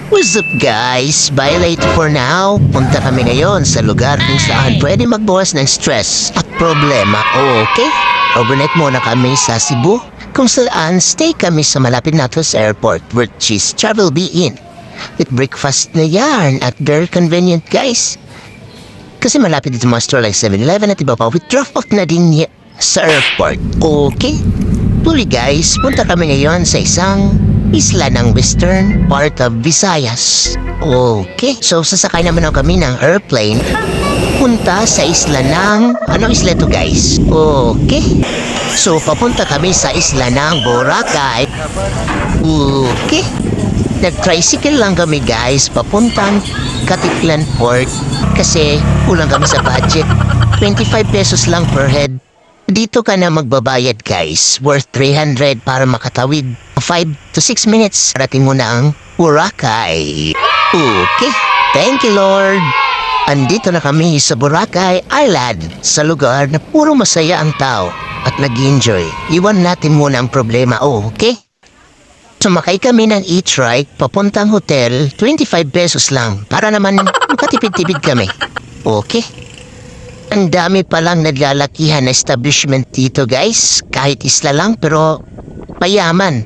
What's up guys? Bye late for now. Punta kami ngayon sa lugar kung saan pwede magbawas ng stress at problema. Okay? Overnight muna kami sa Cebu kung saan stay kami sa malapit nato sa airport which is Travel Be Inn. With breakfast na yan at very convenient guys. Kasi malapit dito mga store like 7-Eleven at iba pa with drop-off na din sa airport. Okay? Tuloy guys, punta kami ngayon sa isang isla ng western part of Visayas. Okay, so sasakay naman kami ng airplane punta sa isla ng... Anong isla to guys? Okay, so papunta kami sa isla ng Boracay. Okay, nag-tricycle lang kami guys papuntang Katiklan Port kasi kulang kami sa budget. 25 pesos lang per head. Dito ka na magbabayad guys, worth 300 para makatawid 5 to 6 minutes. Parating mo na ang Boracay. Okay, thank you Lord. Andito na kami sa Boracay Island, sa lugar na puro masaya ang tao at nag-enjoy. Iwan natin muna ang problema, okay? Sumakay kami ng e-trike papuntang hotel, 25 pesos lang para naman makatipid-tipid kami. Okay? Ang dami palang naglalakihan na establishment dito guys. Kahit isla lang pero payaman.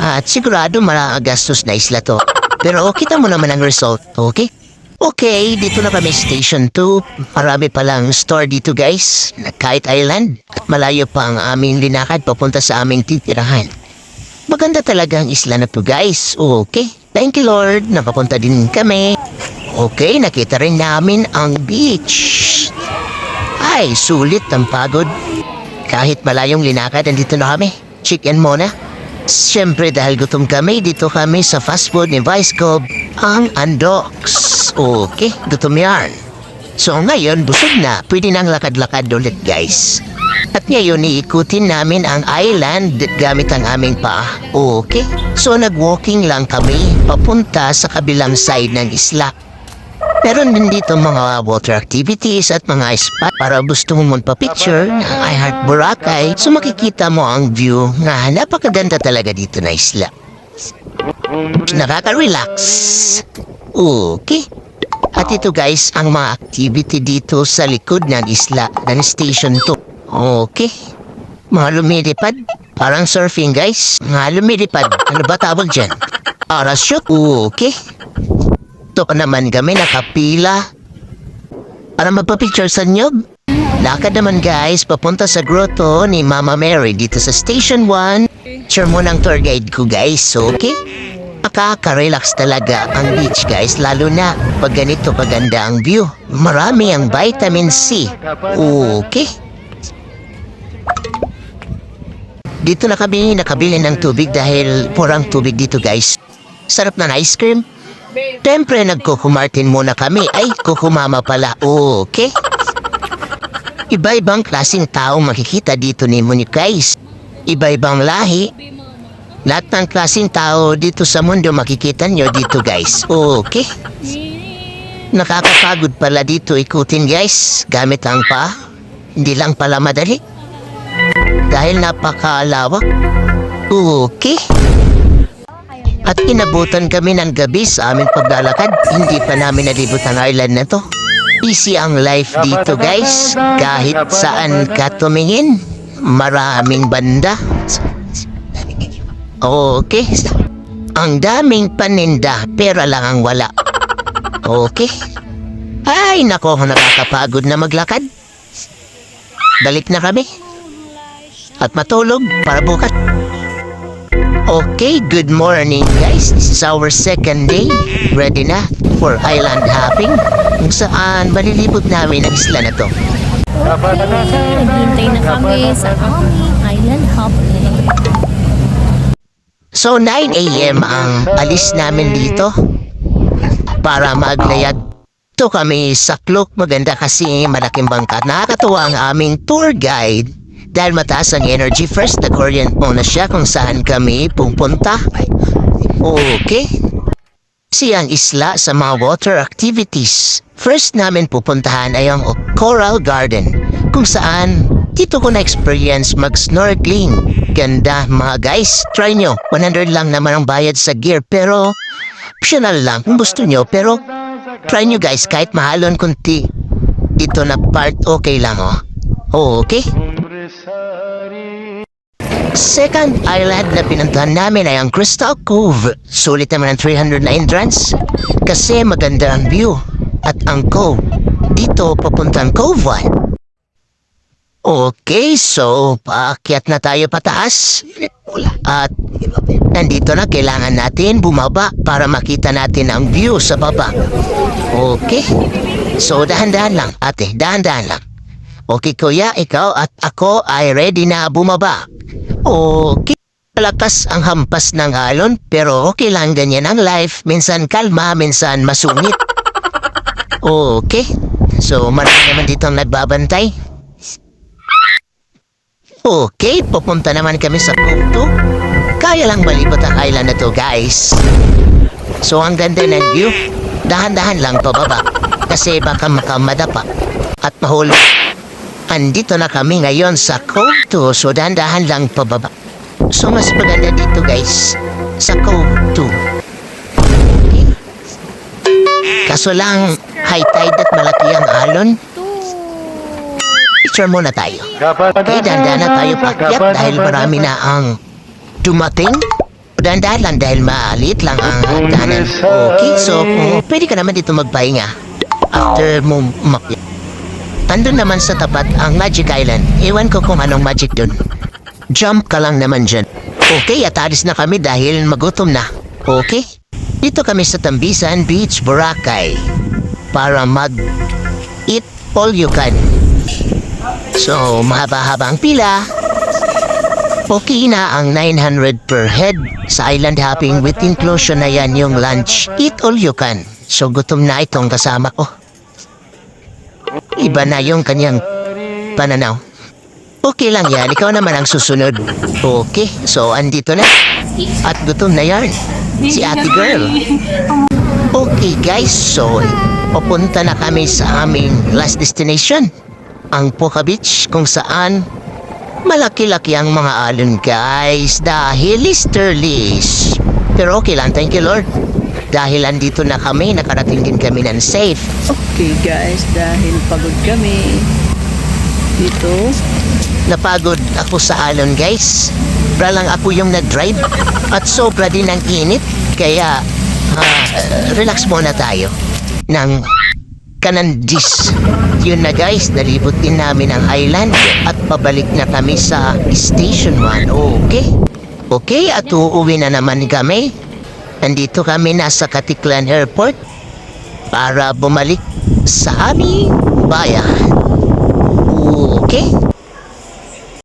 At sigurado malagastos na isla to. Pero kita mo naman ang result, okay? Okay, dito na kami Station 2. Marami palang store dito guys. Kahit island. At malayo pa ang aming linakad papunta sa aming titirahan. Maganda talaga ang isla na to guys. Okay, thank you Lord. Nakapunta din kami. Okay, nakita rin namin ang beach. Ay, sulit ang pagod. Kahit malayong linakad, andito na kami. Chicken muna. Siyempre dahil gutom kami, dito kami sa fast food ni Vice Gob, ang Andox. Okay, gutom yan. So ngayon, busog na. Pwede nang lakad-lakad ulit guys. At ngayon, iikutin namin ang island gamit ang aming paa. Okay, so nag-walking lang kami papunta sa kabilang side ng isla. Meron din dito mga water activities at mga spot para gusto mo magpa-picture ng I Heart Boracay. So makikita mo ang view nga napakaganda talaga dito na isla. Nakaka-relax. Okay. At ito guys, ang mga activity dito sa likod ng isla ng Station 2. Okay. Mga lumilipad. Parang surfing guys. Mga lumilipad. Ano ba tawag dyan? Parachute. Okay. Ito naman kami nakapila para magpa-picture sa nyob. Lakad naman guys, papunta sa grotto ni Mama Mary dito sa Station 1. Share mo ng tour guide ko guys, okay? Makaka-relax talaga ang beach guys, lalo na pag ganito kaganda ang view. Marami ang vitamin C. Okay? Dito na kami nakabili ng tubig dahil purang tubig dito guys. Sarap na ice cream. Siyempre, nagkukumartin muna kami. Ay, kukumama pala. Okay. Iba-ibang klaseng tao makikita dito ni Monique guys. Iba-ibang lahi. Lahat ng klaseng tao dito sa mundo makikita nyo dito guys. Okay. Nakakapagod pala dito ikutin guys. Gamit ang paa. Hindi lang pala madali. Dahil napakalawak. Okay. At inabutan kami ng gabi sa aming paglalakad. Hindi pa namin nalibot ang island na to. Easy ang life dito guys. Kahit saan ka tumingin, maraming banda. Okay. Ang daming paninda, pera lang ang wala. Okay. Ay nako, nakakapagod na maglakad. Balik na kami. At matulog para bukas. Okay, good morning guys. This is our second day. Ready na for island hopping kung saan malilibot namin ang isla na to. Okay, naghihintay na kami sa aming island hopping. So 9 a.m. ang alis namin dito para maglayag. Ito kami sa Klok. Maganda kasi malaking bangka. Nakakatuwa ang aming tour guide. Dahil mataas ang energy, first nag-orient muna siya kung saan kami pupunta. Okay. Siyang isla sa mga water activities. First namin pupuntahan ay ang Coral Garden, kung saan dito ko na-experience mag-snorkeling. Ganda mga guys, try nyo. 100 lang naman ang bayad sa gear pero Optional lang kung gusto nyo, pero try nyo guys kahit mahalon kunti. Ito na part okay lang oh. Okay? Second island na pinuntahan namin ay ang Crystal Cove. Sulit naman ang 300 na entrance kasi maganda ang view. At ang cove, dito papuntang Cove 1. Okay, so paakyat na tayo pataas. At nandito na kailangan natin bumaba para makita natin ang view sa baba. Okay, so dahan-dahan lang ate, dahan-dahan lang. Okay kuya, ikaw at ako ay ready na bumaba. Okay, malakas ang hampas ng alon pero okay lang ganyan ang life. Minsan kalma, minsan masungit. Okay, so marami naman dito ang nagbabantay. Okay, pupunta naman kami sa Cove 2. Kaya lang malibot ang island na to guys. So ang ganda ng view, dahan-dahan lang pababa kasi baka makamadapa at mahulog. Andito na kami ngayon sa Cove 2, so dahan-dahan lang pababa. So mas maganda dito guys, sa Cove 2. Okay. Kaso lang, high tide at malaki ang alon. Picture muna tayo. Okay, dahan-dahan na tayo paakyat dahil marami na ang dumating. Dahan-dahan lang dahil maalit lang ang hagdanan. Okay, so pwede ka naman dito magpahinga after mo umakyat. Andun naman sa tapat ang Magic Island. Ewan ko kung anong magic dun. Jump ka lang naman dyan. Okay, at alis na kami dahil magutom na. Okay? Dito kami sa Tambisan Beach, Boracay. Para mag-eat all you can. So, mahaba-haba ang pila. Okay na ang 900 per head. Sa island hopping with inclusion na yan yung lunch. Eat all you can. So, gutom na itong kasama ko. Iba na yung kanyang pananaw. Okay lang yan, ikaw naman ang susunod. Okay, so andito na. At gutom na yan, si ate girl. Okay guys, so papunta na kami sa aming last destination. Ang Poca Beach, kung saan malaki-laki ang mga alon guys. Dahil easterlies. Pero okay lang, thank you Lord. Dahil andito na kami, nakarating din kami ng safe. Okay guys, dahil pagod kami dito. Napagod ako sa alon guys. Sobra lang ako yung nag-drive. At sobra din ang init. Kaya, relax muna tayo. Ng Kanandis. Yun na guys, nalibot din namin ang island. At pabalik na kami sa Station 1. Okay? Okay, at uuwi na naman kami. Nandito kami nasa Katiklan Airport para bumalik sa aming bayan.